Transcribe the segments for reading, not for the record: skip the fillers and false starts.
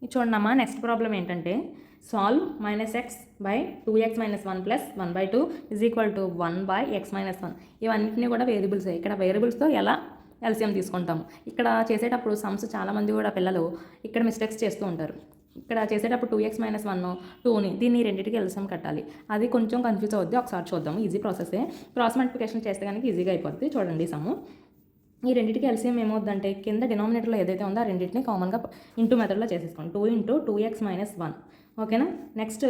ఇది చూడండమ్మా. Next problem ఏంటంటే solve -x by 2x - 1 plus 1/2 is equal to 1/x - 1. ఇవన్నింటినీ కూడా వేరియబుల్సే. ఇక్కడ వేరియబుల్స్తో ఎలా ఎల్సిఎం తీసుకుంటాము. ఇక్కడ చేసేటప్పుడు సమ్స్ చాలామంది కూడా పిల్లలు ఇక్కడ మిస్టేక్స్ చేస్తూ ఉంటారు. ఇక్కడ చేసేటప్పుడు 2x - 1 2ని దీన్ని రెండింటికి ఎల్సిఎం కట్టాలి. అది కొంచెం కన్ఫ్యూజ్ అవుద్ది. ఒకసారి చూద్దాము. ఈజీ ప్రాసెసే. క్రాస్ మల్టిప్లికేషన్ చేస్తే కనుక ఈజీగా అయిపోద్ది. చూడండి సమ్ము. ఈ రెండింటికి ఎల్సిఎం ఏమవుద్దంటే కింద డినామినేటర్లో ఏదైతే ఉందో ఆ రెండింటిని కామన్గా ఇంటూ మెథడ్లో చేసేసుకోండి. 2 × 2x - 1. ఓకేనా. నెక్స్ట్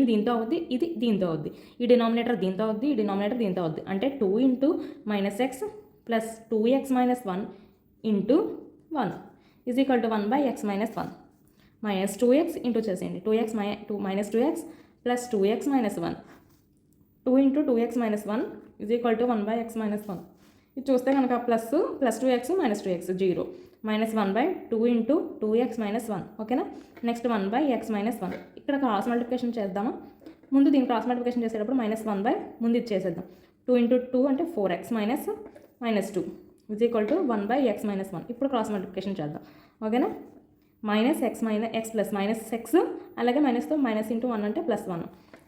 దీంతో అవుద్ది, ఇది దీంతో అవుద్ది. ఈ డినామినేటర్ దీంతో అవుద్ది, ఈ డినామినేటర్ దీంతో అవుద్ది. అంటే 2 × -x plus 2x - 1 into 1 is equal to 1/x - 1 minus 2x into చేసేయండి. 2x minus 2x plus 2x - 1 2 × 2x - 1 is equal to 1/x - 1. ఇది చూస్తే కనుక plus 2x minus 2x 0 minus 1/2 × 2x - 1. ఓకేనా. Next 1/x - 1. ఇక్కడ క్రాస్ మల్టిప్లికేషన్ చేద్దామా. ముందు దీన్ని cross multiplication చేసేటప్పుడు -1 ముందు ఇది చేసేద్దాం. 2 × 2 అంటే 4x minus -2 is equal to 1/x - 1. ఇప్పుడు క్రాస్ మల్టిప్లికేషన్ చేద్దాం. ఓకేనా. -x ప్లస్ -x అలాగే మైనస్తో మైనస్ ఇంటూ 1 అంటే +1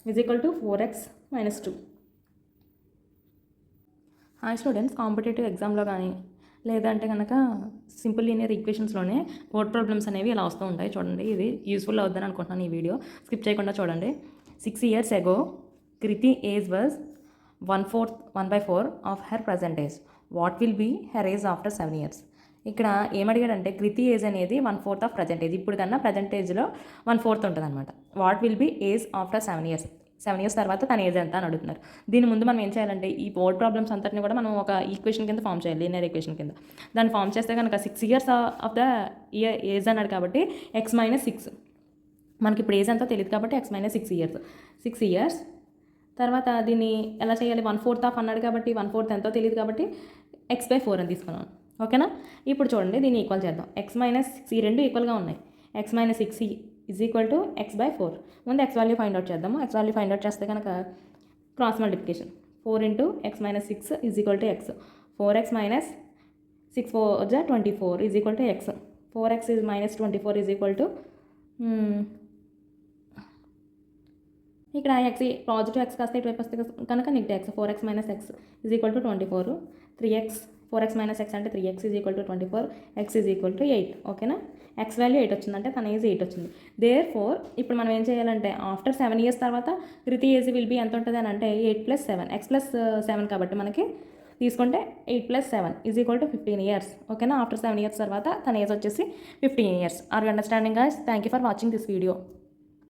is equal to 4x - 2. Hi students, competitive ఎగ్జామ్లో కానీ లేదంటే కనుక సింపుల్ లీనియర్ ఈక్వేషన్స్లోనే వర్డ్ ప్రాబ్లమ్స్ అనేవి ఇలా వస్తూ ఉంటాయి. చూడండి, ఇది యూస్ఫుల్ అవుతుందని అనుకుంటున్నాను. ఈ వీడియో స్కిప్ చేయకుండా చూడండి. 6 years ago Kriti age was 1/4 of her present age. What will be her age after 7 years? ఇక్కడ ఏమడిగాడంటే కృతి ఏజ్ అనేది 1/4 ఆఫ్ ప్రజెంట్ ఏజ్. ఇప్పుడు కన్నా ప్రజెంట్ ఏజ్లో 1/4 ఉంటుంది అనమాట. What will be age after 7 years? 7 years తర్వాత తన ఏజ్ ఎంత అని అడుగుతున్నారు. దీని ముందు మనం ఏం చేయాలంటే ఈ వర్డ్ ప్రాబ్లమ్స్ అంతటిని కూడా మనం ఒక ఈక్వేషన్ కింద ఫామ్ చేయాలి, లీనియర్ ఈక్వేషన్ కింద. దాన్ని ఫామ్ చేస్తే కనుక 6 years ఆఫ్ ద ఏజ్ అన్నాడు కాబట్టి x - 6. మనకి ఇప్పుడు ఏజ్ ఎంతో తెలియదు కాబట్టి x - 6 years. 6 years తర్వాత దీన్ని ఎలా చేయాలి? 1/4 ఆఫ్ అన్నాడు కాబట్టి 1/4 ఎంతో తెలియదు కాబట్టి x/4 అని తీసుకున్నాను. ఓకేనా. ఇప్పుడు చూడండి, దీన్ని ఈక్వల్ చేద్దాం. x - 6 ఈ రెండు ఈక్వల్గా ఉన్నాయి. x - 6 is equal to x/4. ముందు x వాల్యూ ఫైండ్ అవుట్ చేద్దాము. x వాల్యూ ఫైండ్ అవుట్ చేస్తే కనుక cross multiplication 4 × x - 6 is equal to x. 4x - 6 4 24 is equal to x. 4x - 24 is equal to ఇక్కడ x పాజిటివ్ x కాస్త ఇటువైపు వస్తే కనుక negative x. 4x - x is equal to 24. 3x 4x - x అంటే 3x is equal to 24. x is equal to 8. ఓకేనా. x value 8 వచ్చిందంటే తన age 8 వచ్చింది. దేర్ఫోర్ ఇప్పుడు మనం ఏం చేయాలంటే ఆఫ్టర్ 7 years తర్వాత కృతి ఏజ్ విల్ బి ఎంత ఉంటుంది అని అంటే 8 + 7 x + 7 కాబట్టి మనకి తీసుకుంటే 8 + 7 ఈజ్ ఈక్వల్ టు 15 years. ఓకేనా. ఆఫ్టర్ 7 years తర్వాత తన ఏజ్ వచ్చేసి 15 years. Are you understanding guys? Thank you for watching this video.